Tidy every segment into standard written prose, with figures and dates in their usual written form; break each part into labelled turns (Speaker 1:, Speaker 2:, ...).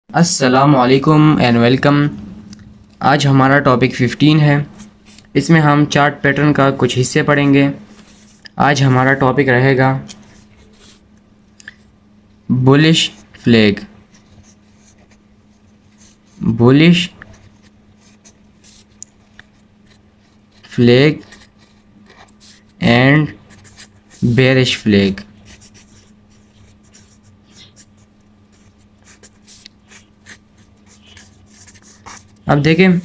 Speaker 1: अस्सलामुअलैकुम and welcome. आज हमारा टॉपिक 15 है। इसमें हम चार्ट पैटर्न का कुछ हिस्से पढ़ेंगे। आज हमारा टॉपिक रहेगा bullish flag, bullish flag and bearish flag. अब देखें,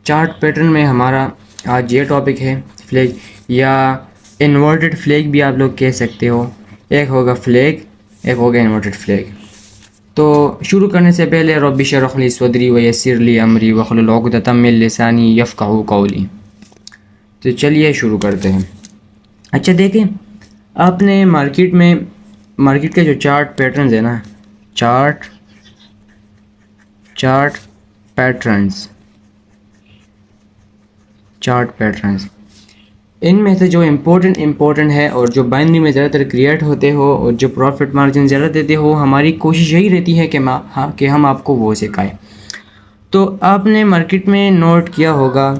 Speaker 1: चार्ट पैटर्न में हमारा आज ये टॉपिक है फ्लैग या इन्वर्टेड फ्लैग भी आप लोग कह सकते हो। एक होगा फ्लैग, एक होगा इन्वर्टेड फ्लैग। तो शुरू करने से पहले रब्बी शरह ली सदरी व यस्सिर ली अमरी वहलुल उक़दतम मिन लिसानी यफ़क़हू क़ौली। तो चलिए शुरू करते हैं। अच्छा देखें, आपने मार्केट के जो चार्ट पैटर्न्स है ना, चार्ट पैटर्न्स इनमें से जो इम्पोर्टेंट है और जो बाइनरी में ज़्यादातर क्रिएट होते हो और जो प्रॉफिट मार्जिन ज़्यादा देते हो, हमारी कोशिश यही रहती है कि हम आपको वो सिखाएं। तो आपने मार्केट में नोट किया होगा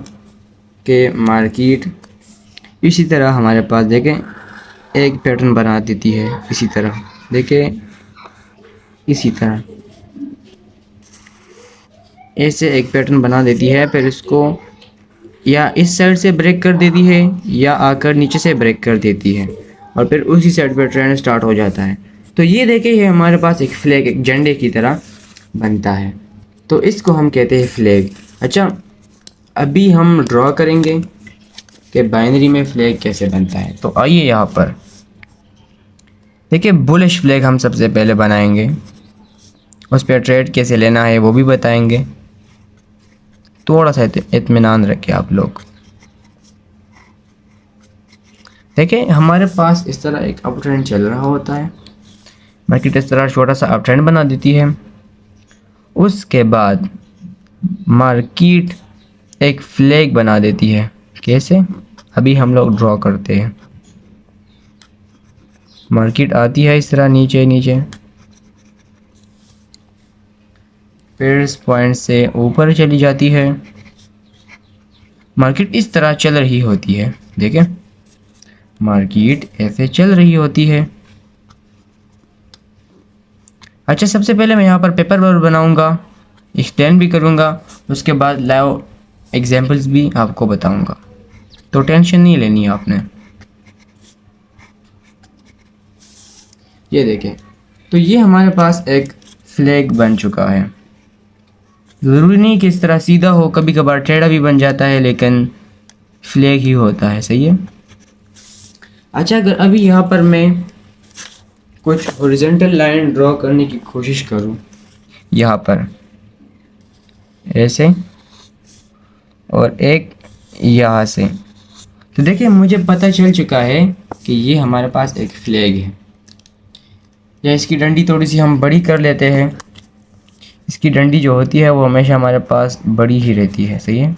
Speaker 1: कि मार्केट इसी तरह हमारे पास देखें एक पैटर्न बना देती है। इसी तरह देखें, इसी तरह ऐसे एक पैटर्न बना देती है, फिर इसको या इस साइड से ब्रेक कर देती है या आकर नीचे से ब्रेक कर देती है और फिर उसी साइड पर ट्रेंड स्टार्ट हो जाता है। तो ये देखिए, ये हमारे पास एक फ्लैग, एक झंडे की तरह बनता है, तो इसको हम कहते हैं फ्लैग। अच्छा, अभी हम ड्रॉ करेंगे कि बाइनरी में फ्लैग कैसे बनता है। तो आइए यहाँ पर देखिए, बुलिश फ्लैग हम सबसे पहले बनाएंगे, उस पर ट्रेड कैसे लेना है वो भी बताएंगे। थोड़ा सा इत्मीनान रखें आप लोग। देखिए, हमारे पास इस तरह एक अप ट्रेंड चल रहा होता है, मार्केट इस तरह छोटा सा अप ट्रेंड बना देती है। उसके बाद मार्केट एक फ्लैग बना देती है। कैसे? अभी हम लोग ड्रॉ करते हैं। मार्केट आती है इस तरह नीचे, फिर इस पॉइंट से ऊपर चली जाती है। मार्केट इस तरह चल रही होती है। देखें, मार्केट ऐसे चल रही होती है। अच्छा, सबसे पहले मैं यहाँ पर पेपर वर्क बनाऊंगा, एक्सप्लेन भी करूंगा, उसके बाद लाइव एग्जांपल्स भी आपको बताऊंगा, तो टेंशन नहीं लेनी है आपने। ये देखें, तो ये हमारे पास एक फ्लैग बन चुका है। ज़रूरी नहीं कि इस तरह सीधा हो, कभी कभार टेढ़ा भी बन जाता है, लेकिन फ्लैग ही होता है। सही है। अच्छा, अगर अभी यहाँ पर मैं कुछ हॉरिजॉन्टल लाइन ड्रॉ करने की कोशिश करूँ, यहाँ पर ऐसे और एक यहाँ से, तो देखिए मुझे पता चल चुका है कि ये हमारे पास एक फ्लैग है। या इसकी डंडी थोड़ी सी हम बड़ी कर लेते हैं। इसकी डंडी जो होती है वो हमेशा हमारे पास बड़ी ही रहती है। सही है।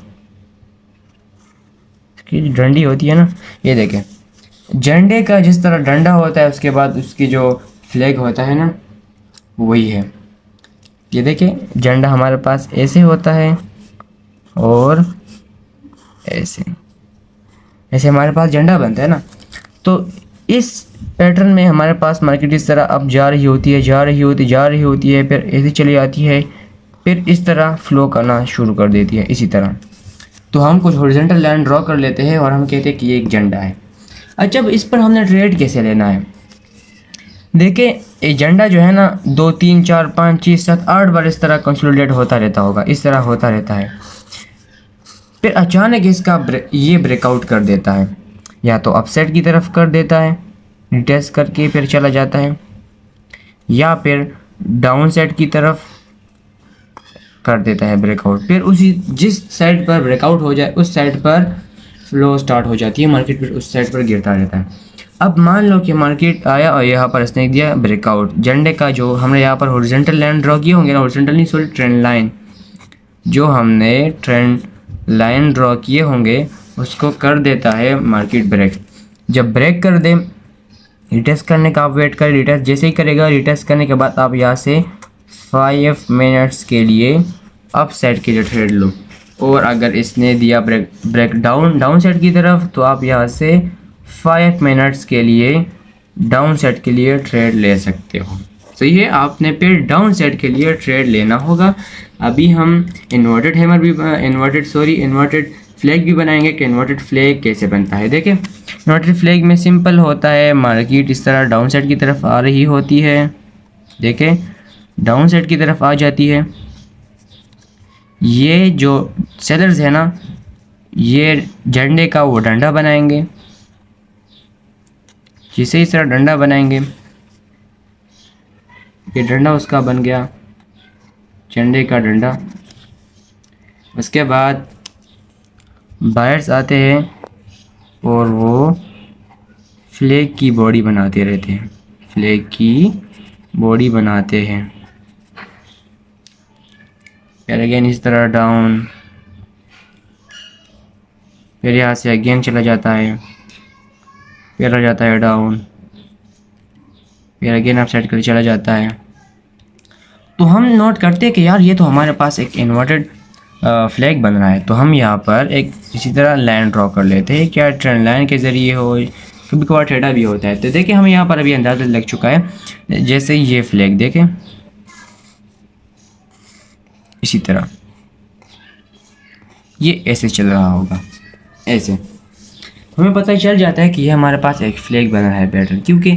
Speaker 1: इसकी डंडी होती है ना, ये देखें, झंडे का जिस तरह डंडा होता है, उसके बाद उसकी जो फ्लैग होता है ना, वही है। ये देखें, झंडा हमारे पास ऐसे होता है और ऐसे हमारे पास झंडा बनता है ना। तो इस पैटर्न में हमारे पास मार्केट इस तरह अब जा रही होती है, फिर ऐसे चली आती है, फिर इस तरह फ्लो करना शुरू कर देती है इसी तरह। तो हम कुछ हॉरिजॉन्टल लाइन ड्रॉ कर लेते हैं और हम कहते हैं कि ये एक झंडा है। अच्छा, अब इस पर हमने ट्रेड कैसे लेना है। देखिए, ये झंडा जो है ना, 2 3 4 5 6 7 8 बार इस तरह कंसोलिडेट होता रहता होगा, इस तरह होता रहता है। फिर अचानक इसका ये ब्रेकआउट कर देता है, या तो अपसाइड की तरफ कर देता है, रिटेस्ट करके फिर चला जाता है, या फिर डाउन साइड की तरफ कर देता है ब्रेकआउट। फिर उसी जिस साइड पर ब्रेकआउट हो जाए उस साइड पर फ्लो स्टार्ट हो जाती है, मार्केट फिर उस साइड पर गिरता रहता है। अब मान लो कि मार्केट आया और यहाँ पर इसने दिया ब्रेकआउट। झंडे का जो हमने यहाँ पर हॉरिजॉन्टल लाइन ड्रॉ किए होंगे ना, हॉरिजॉन्टल नहीं सॉरी ट्रेंड लाइन, जो हमने ट्रेंड लाइन ड्रॉ किए होंगे उसको कर देता है मार्केट ब्रेक। जब ब्रेक कर दे, रिटेस्ट करने का आप वेट करें। रिटेस्ट जैसे ही करेगा, रिटेस्ट करने के बाद आप यहाँ से 5 मिनट्स के लिए अप साइड के लिए ट्रेड लो, और अगर इसने दिया ब्रेक डाउन साइड की तरफ तो आप यहाँ से 5 मिनट्स के लिए डाउन साइड के लिए ट्रेड ले सकते हो। सही है, आपने फिर डाउन साइड के लिए ट्रेड लेना होगा। अभी हम इन्वर्टेड हैमर भी इन्वर्टेड फ्लैग भी बनाएंगे कि इन्वर्टेड फ्लैग कैसे बनता है। देखें, इन्वर्टेड फ्लैग में सिंपल होता है, मार्केट इस तरह डाउन साइड की तरफ आ रही होती है। देखें, डाउन साइड की तरफ आ जाती है। ये जो सेलर्स है ना, ये झंडे का वो डंडा बनाएंगे, जिसे इस तरह डंडा बनाएंगे, ये डंडा उसका बन गया, झंडे का डंडा। उसके बाद बायर्स आते हैं और वो फ्लैग की बॉडी बनाते रहते हैं, फ्लैग की बॉडी बनाते हैं। फिर अगेन इस तरह डाउन, फिर यहाँ से अगेन चला जाता है, फिर आ जाता है डाउन, फिर अगेन अप साइड कर चला जाता है। तो हम नोट करते हैं कि यार ये तो हमारे पास एक इन्वर्टेड फ्लैग बन रहा है, तो हम यहाँ पर एक इसी तरह लाइन ड्रॉ कर लेते हैं, क्या ट्रेंड लाइन के ज़रिए हो, कभी कभार टेढ़ा भी होता है। तो देखिए हमें यहाँ पर अभी अंदाज़ा लग चुका है। जैसे ये फ्लैग देखें, इसी तरह ये ऐसे चल रहा होगा, ऐसे हमें पता चल जाता है कि ये हमारे पास एक फ्लैग बना है पैटर्न, क्योंकि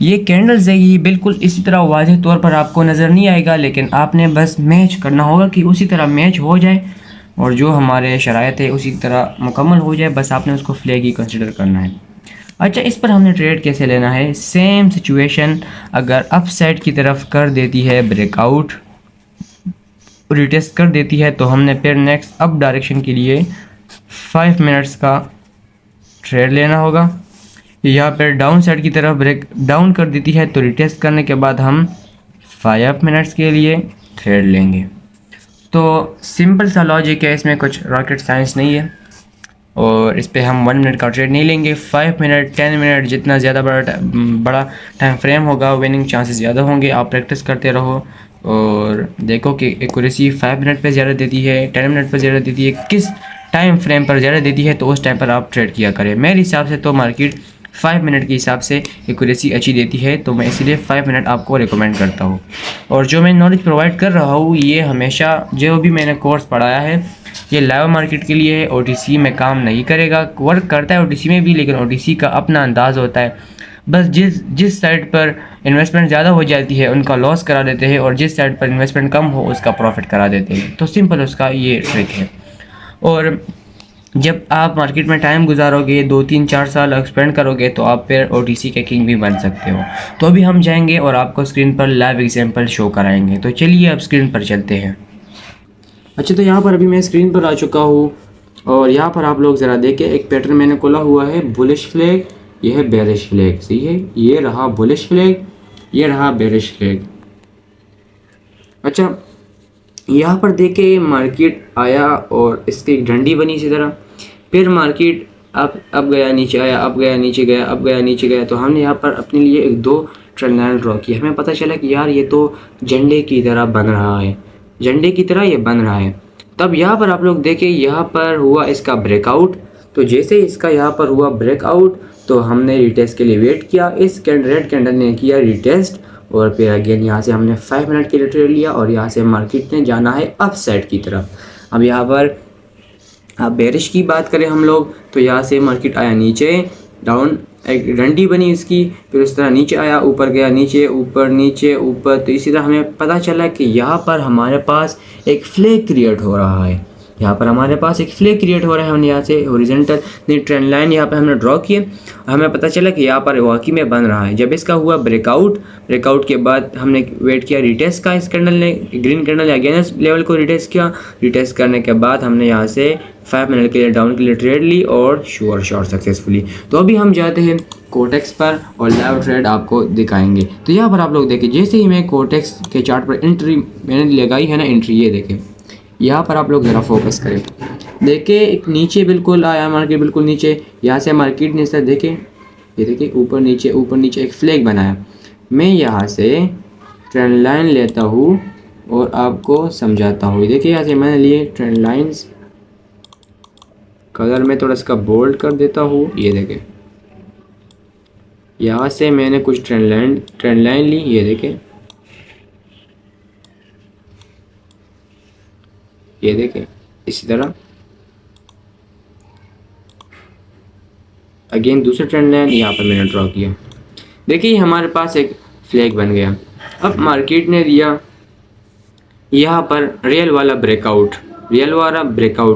Speaker 1: ये कैंडल्स है, ये बिल्कुल इसी तरह वाज़ेह तौर पर आपको नज़र नहीं आएगा, लेकिन आपने बस मैच करना होगा कि उसी तरह मैच हो जाए और जो हमारे शरायत है उसी तरह मुकम्मल हो जाए, बस आपने उसको फ्लैग ही कंसिडर करना है। अच्छा, इस पर हमने ट्रेड कैसे लेना है। सेम सिचुएशन, अगर अप साइड की तरफ कर देती है ब्रेकआउट, रिटेस्ट कर देती है, तो हमने फिर नेक्स्ट अप डायरेक्शन के लिए 5 मिनट्स का ट्रेड लेना होगा। यहाँ पर डाउन साइड की तरफ ब्रेक डाउन कर देती है तो रिटेस्ट करने के बाद हम 5 मिनट्स के लिए ट्रेड लेंगे। तो सिंपल सा लॉजिक है, इसमें कुछ रॉकेट साइंस नहीं है, और इस पर हम 1 मिनट का ट्रेड नहीं लेंगे। 5 मिनट 10 मिनट जितना ज़्यादा बड़ा टाइम फ्रेम होगा, विनिंग चांसेस ज़्यादा होंगे। आप प्रैक्टिस करते रहो और देखो कि एक्यूरेसी 5 मिनट पे ज़्यादा देती है, 10 मिनट पर ज़्यादा देती है, किस टाइम फ्रेम पर ज़्यादा देती है, तो उस टाइम पर आप ट्रेड किया करें। मेरे हिसाब से तो मार्केट 5 मिनट के हिसाब से एक्यूरेसी अच्छी देती है, तो मैं इसीलिए 5 मिनट आपको रिकमेंड करता हूँ। और जो मैं नॉलेज प्रोवाइड कर रहा हूँ, ये हमेशा जो भी मैंने कोर्स पढ़ाया है ये लाइव मार्केट के लिए है, ओटीसी में काम नहीं करेगा। वर्क करता है ओटीसी में भी, लेकिन ओटीसी का अपना अंदाज़ होता है। बस जिस साइड पर इन्वेस्टमेंट ज़्यादा हो जाती है उनका लॉस करा देते हैं, और जिस साइड पर इन्वेस्टमेंट कम हो उसका प्रॉफिट करा देते हैं। तो सिंपल उसका ये ट्रिक है। और जब आप मार्केट में टाइम गुजारोगे, 2-3-4 साल एक्सपेंड करोगे, तो आप फिर ओटीसी के किंग भी बन सकते हो। तो अभी हम जाएंगे और आपको स्क्रीन पर लाइव एग्जांपल शो कराएंगे। तो चलिए अब स्क्रीन पर चलते हैं। अच्छा, तो यहाँ पर अभी मैं स्क्रीन पर आ चुका हूँ, और यहाँ पर आप लोग ज़रा देखें, एक पैटर्न मैंने खोला हुआ है, बुलिश फ्लैग, ये है बेरिश फ्लैग। सही है, ये रहा बुलिश फ्लैग, ये रहा बेरिश फ्लैग। अच्छा, यहाँ पर देखे मार्केट आया और इसकी एक डंडी बनी इसी तरह, फिर मार्केट अब गया नीचे आया, अब गया नीचे गया, अब गया नीचे गया। तो हमने यहाँ पर अपने लिए एक 2 ट्रेंड लाइन ड्रॉ की। हमें पता चला कि यार ये तो झंडे की तरह बन रहा है, झंडे की तरह ये बन रहा है। तब यहाँ पर आप लोग देखें, यहाँ पर हुआ इसका ब्रेकआउट। तो जैसे इसका यहाँ पर हुआ ब्रेकआउट, तो हमने रिटेस्ट के लिए वेट किया। इस रेड कैंडल ने किया रिटेस्ट, और फिर अगेन यहाँ से हमने 5 मिनट के लिए ट्रेड लिया, और यहाँ से मार्केट ने जाना है अप साइड की तरफ। अब यहाँ पर अब बेरिश की बात करें हम लोग, तो यहाँ से मार्केट आया नीचे, डाउन एक डंडी बनी इसकी, फिर उस तरह नीचे आया, ऊपर गया, नीचे ऊपर नीचे ऊपर। तो इसी तरह हमें पता चला कि यहाँ पर हमारे पास एक फ्लैग क्रिएट हो रहा है, यहाँ पर हमारे पास एक फ्लैग क्रिएट हो रहा है। हमने यहाँ से हॉरिजॉन्टल ट्रेंड लाइन यहाँ पर हमने ड्रॉ किए, हमें पता चला कि यहाँ पर वाकई में बन रहा है। जब इसका हुआ ब्रेकआउट के बाद हमने वेट किया रिटेस्ट का, इस कैंडल ने, ग्रीन कैंडल ने अगेंस्ट लेवल को रिटेस्ट किया। रिटेस्ट करने के बाद हमने यहाँ से 5 मिनट के लिए डाउन के लिए ट्रेड ली और श्योर शॉर्ट सक्सेसफुली। तो अभी हम जाते हैं कोटेक्स पर और लाइव ट्रेड आपको दिखाएंगे। तो यहाँ पर आप लोग देखें, जैसे ही मैं कोटेक्स के चार्ट पर एंट्री मैंने लगाई है ना, एंट्री ये देखें, यहाँ पर आप लोग ज़रा फोकस करें, देखें एक नीचे बिल्कुल आया मार्केट, बिल्कुल नीचे। यहाँ से मार्केट ने सर देखें, ये देखें ऊपर नीचे एक फ्लैग बनाया। मैं यहाँ से ट्रेंड लाइन लेता हूँ और आपको समझाता हूँ। देखिए यहाँ से मैंने लिए ट्रेंड लाइंस, कलर में थोड़ा इसका बोल्ड कर देता हूँ। ये देखें, यहाँ से मैंने कुछ ट्रेंड लाइन ली, ये देखें, ये देखें, इसी तरह अगेन दूसरा ट्रेंड लाइन यहाँ पर मैंने ड्रॉ किया। देखिए हमारे पास एक फ्लैग बन गया। अब मार्केट ने दिया यहाँ पर रियल वाला ब्रेकआउट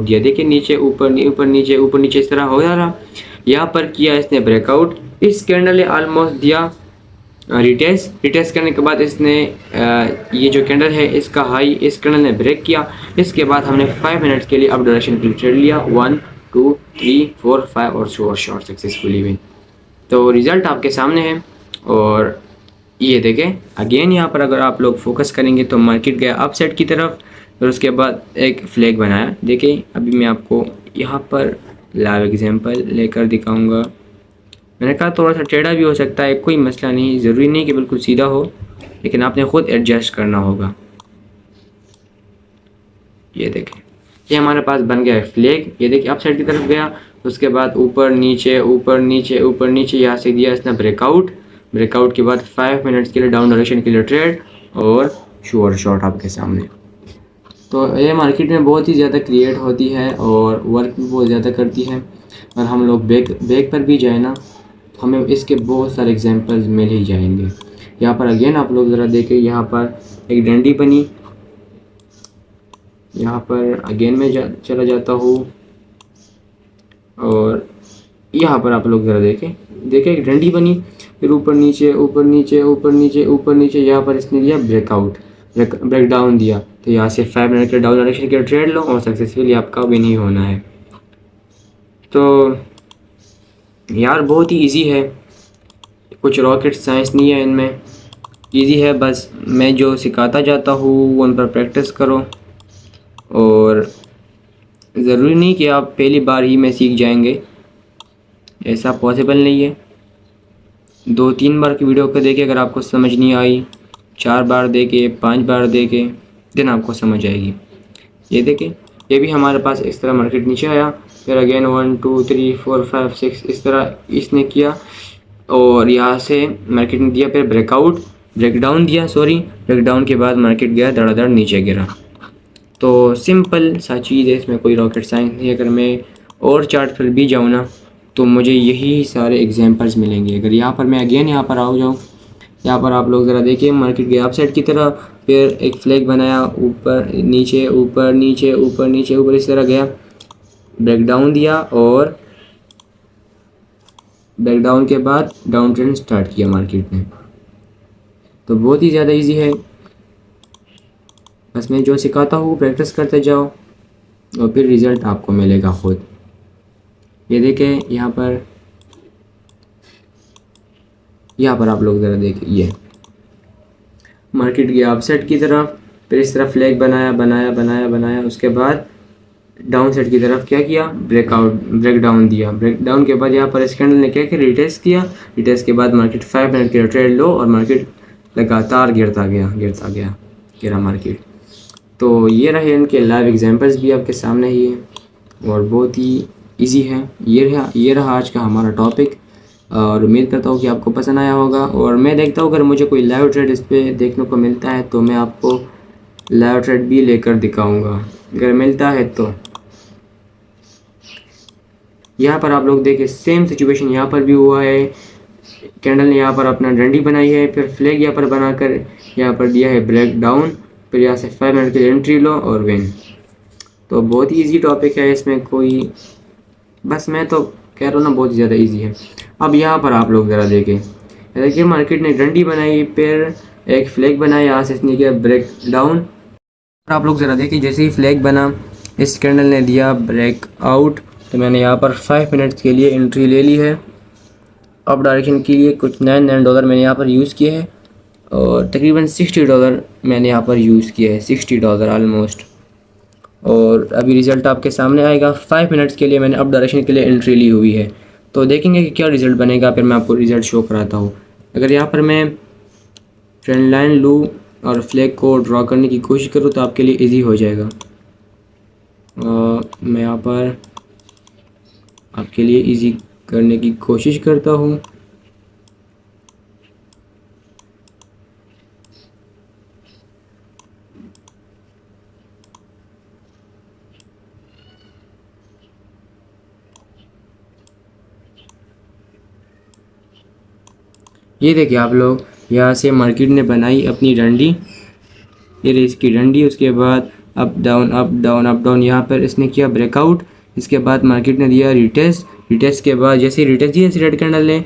Speaker 1: दिया। देखिए नीचे ऊपर ऊपर नीचे ऊपर नीचे इस तरह हो जा रहा। यहाँ पर किया इसने ब्रेकआउट। इस कैंडल ने ऑलमोस्ट दिया रिटेस्ट करने के बाद इसने ये जो कैंडल है इसका हाई इस कैंडल ने ब्रेक किया। इसके बाद हमने 5 मिनट्स के लिए अप डायरेक्शन के लिए ट्रेड लिया, 1 2 3 4 5 और शॉर्ट सक्सेसफुली विन। तो रिज़ल्ट आपके सामने है। और ये देखें अगेन यहाँ पर अगर आप लोग फोकस करेंगे तो मार्केट गया अपसाइड की तरफ, और उसके बाद एक फ्लैग बनाया। देखिए अभी मैं आपको यहाँ पर लाइव एग्जांपल लेकर दिखाऊंगा। मैंने कहा थोड़ा सा टेढ़ा भी हो सकता है, कोई मसला नहीं, ज़रूरी नहीं कि बिल्कुल सीधा हो, लेकिन आपने ख़ुद एडजस्ट करना होगा। ये देखें ये हमारे पास बन गया है फ्लैग। ये देखिए अपसाइड की तरफ गया, उसके बाद ऊपर नीचे ऊपर नीचे ऊपर नीचे यहाँ से दिया इसने ब्रेकआउट के बाद 5 मिनट्स के लिए डाउन डायरेक्शन के लिए ट्रेड और श्योर शॉट आपके सामने। तो ये मार्केट में बहुत ही ज़्यादा क्रिएट होती है और वर्क भी बहुत ज़्यादा करती है। और हम लोग बैक पर भी जाए ना तो हमें इसके बहुत सारे एग्जांपल्स मिल ही जाएंगे। यहाँ पर अगेन आप लोग ज़रा देखें, यहाँ पर एक डंडी बनी, यहाँ पर अगेन मैं चला जाता हूँ और यहाँ पर आप लोग ज़रा देखें एक डंडी बनी, फिर ऊपर नीचे ऊपर नीचे ऊपर नीचे ऊपर नीचे, यहाँ पर इसने दिया ब्रेक डाउन दिया। तो यहाँ से 5 मिनट के डाउन डायरेक्शन के ट्रेड लो और सक्सेसफुली आपका विन ही होना है। तो यार बहुत ही इजी है, कुछ रॉकेट साइंस नहीं है इनमें, इजी है। बस मैं जो सिखाता जाता हूँ उन पर प्रैक्टिस करो, और ज़रूरी नहीं कि आप पहली बार ही में सीख जाएंगे, ऐसा पॉसिबल नहीं है। 2-3 बार की वीडियो को देखे, अगर आपको समझ नहीं आई 4 बार देखे 5 बार देखे देन आपको समझ आएगी। ये देखें ये भी हमारे पास इस तरह मार्केट नीचे आया, फिर अगेन 1 2 3 4 5 6 इस तरह इसने किया, और यहाँ से मार्केट ने दिया फिर ब्रेकडाउन के बाद मार्केट गया धड़ाधड़ नीचे गिरा। तो सिंपल सा चीज़ है, इसमें कोई रॉकेट साइंस नहीं है। अगर मैं और चार्ट पर भी जाऊँ ना तो मुझे यही सारे एग्जांपल्स मिलेंगे। अगर यहाँ पर मैं अगेन यहाँ पर जाऊँ, यहाँ पर आप लोग ज़रा देखिए मार्केट गया अपसाइड की तरह, फिर एक फ्लैग बनाया, ऊपर नीचे ऊपर नीचे ऊपर नीचे ऊपर इस तरह गया, ब्रेकडाउन दिया और ब्रेकडाउन के बाद डाउन ट्रेंड स्टार्ट किया मार्केट ने। तो बहुत ही ज़्यादा इजी है, बस मैं जो सिखाता हूँ प्रैक्टिस करते जाओ और फिर रिज़ल्ट आपको मिलेगा खुद। ये देखें यहाँ पर आप लोग ज़रा देखें, ये मार्केट गया अपसाइड की तरफ, फिर इस तरह फ्लैग बनाया, उसके बाद डाउन साइड की तरफ क्या किया, ब्रेकडाउन दिया। ब्रेकडाउन के बाद यहाँ पर इस कैंडल ने क्या किया, रिटेस्ट किया। रिटेस्ट के बाद मार्केट 5 मिनट के ट्रेड लो और मार्केट लगातार गिरता गया मार्केट। तो ये रहे इनके लाइव एग्जांपल्स भी आपके सामने ही है और बहुत ही इजी है। ये रहा आज का हमारा टॉपिक, और उम्मीद करता हूँ कि आपको पसंद आया होगा। और मैं देखता हूँ अगर मुझे कोई लाइव ट्रेड इस पर देखने को मिलता है तो मैं आपको लाइव ट्रेड भी लेकर दिखाऊंगा, अगर मिलता है तो। यहाँ पर आप लोग देखिए सेम सिचुएशन यहाँ पर भी हुआ है। कैंडल ने यहाँ पर अपना डंडी बनाई है, फिर फ्लैग यहाँ पर बनाकर यहाँ पर दिया है ब्रेक डाउन, फिर यहाँ से 5 मिनट की एंट्री लो और विन। तो बहुत ही इजी टॉपिक है, इसमें कोई, बस मैं तो कह रहा हूँ ना बहुत ज़्यादा इजी है। अब यहाँ पर आप लोग ज़रा देखिए मार्केट ने डंडी बनाई, फिर एक फ्लैग बनाया, यहाँ से इसने किया ब्रेक डाउन। आप लोग ज़रा देखिए जैसे ही फ्लैग बना इस कैंडल ने दिया ब्रेक आउट, तो मैंने यहाँ पर 5 मिनट्स के लिए एंट्री ले ली है। अप डायरेक्शन के लिए कुछ $9 मैंने यहाँ पर यूज़ किए हैं, और तकरीबन $60 मैंने यहाँ पर यूज़ किया है, $60 ऑलमोस्ट। और अभी रिज़ल्ट आपके सामने आएगा। 5 मिनट्स के लिए मैंने अप डायरेक्शन के लिए एंट्री ली हुई है, तो देखेंगे कि क्या रिज़ल्ट बनेगा, फिर मैं आपको रिज़ल्ट शो कराता हूँ। अगर यहाँ पर मैं ट्रेंड लाइन लूँ और फ्लैग को ड्रॉ करने की कोशिश करो तो आपके लिए इजी हो जाएगा। मैं यहाँ पर आपके लिए इजी करने की कोशिश करता हूँ। ये देखिए आप लोग, यहाँ से मार्केट ने बनाई अपनी डंडी, ये रही इसकी डंडी। उसके बाद up down up down up down, यहाँ पर इसने किया ब्रेकआउट। इसके बाद मार्केट ने दिया रिटेस्ट। रिटेस्ट के बाद जैसे ही रिटेस्ट दिया, रेड कैंडल ने,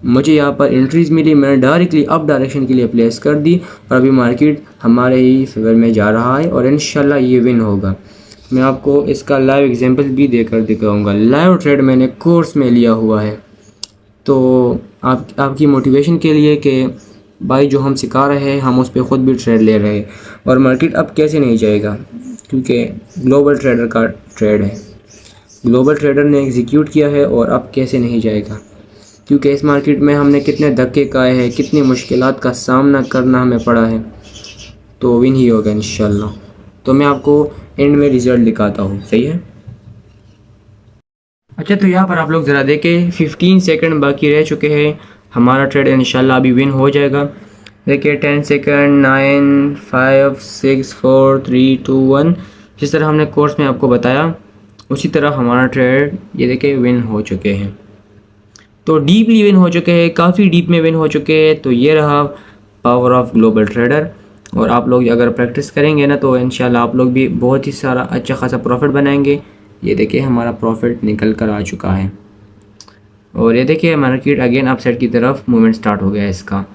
Speaker 1: मुझे यहाँ पर एंट्रीज मिली, मैंने डायरेक्टली अप डायरेक्शन के लिए प्लेस कर दी और अभी मार्केट हमारे ही फेवर में जा रहा है और इंशाल्लाह ये विन होगा। मैं आपको इसका लाइव एग्जांपल भी देकर दिखाऊंगा। लाइव ट्रेड मैंने कोर्स में लिया हुआ है, तो आपकी मोटिवेशन के लिए कि भाई जो हम सिखा रहे हैं हम उस पर ख़ुद भी ट्रेड ले रहे हैं। और मार्केट अब कैसे नहीं जाएगा, क्योंकि ग्लोबल ट्रेडर का ट्रेड है, ग्लोबल ट्रेडर ने एग्जीक्यूट किया है और अब कैसे नहीं जाएगा, क्योंकि इस मार्केट में हमने कितने धक्के खाए हैं, कितनी मुश्किलात का सामना करना हमें पड़ा है, तो विन ही होगा इंशाल्लाह। तो मैं आपको एंड में रिज़ल्ट दिखाता हूँ, सही है। अच्छा, तो यहाँ पर आप लोग ज़रा देखें, 15 सेकंड बाकी रह चुके हैं, हमारा ट्रेड इंशाल्लाह अभी विन हो जाएगा। देखिए 10 सेकंड, 9, 5, 6, 4, 3, 2, 1। जिस तरह हमने कोर्स में आपको बताया उसी तरह हमारा ट्रेड ये देखिए विन हो चुके हैं। तो डीपली विन हो चुके हैं, काफ़ी डीप में विन हो चुके हैं। तो ये रहा पावर ऑफ ग्लोबल ट्रेडर। और आप लोग अगर प्रैक्टिस करेंगे ना तो इंशाल्लाह आप लोग भी बहुत ही सारा अच्छा खासा प्रॉफिट बनाएंगे। ये देखिए हमारा प्रॉफिट निकल कर आ चुका है और ये देखिए मार्केट अगेन अपसाइड की तरफ मूवमेंट स्टार्ट हो गया है इसका।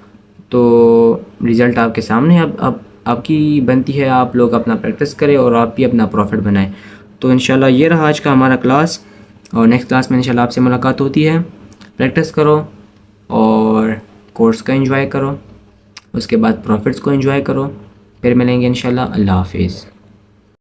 Speaker 1: तो रिज़ल्ट आपके सामने। अब आपकी बनती है आप लोग अपना प्रैक्टिस करें और आप भी अपना प्रॉफिट बनाएं। तो इंशाल्लाह ये रहा आज का हमारा क्लास और नेक्स्ट क्लास में इंशाल्लाह आपसे मुलाकात होती है। प्रैक्टिस करो और कोर्स का एंजॉय करो, उसके बाद प्रॉफिट्स को एंजॉय करो। फिर मिलेंगे इंशाल्लाह। अल्लाह हाफिज़।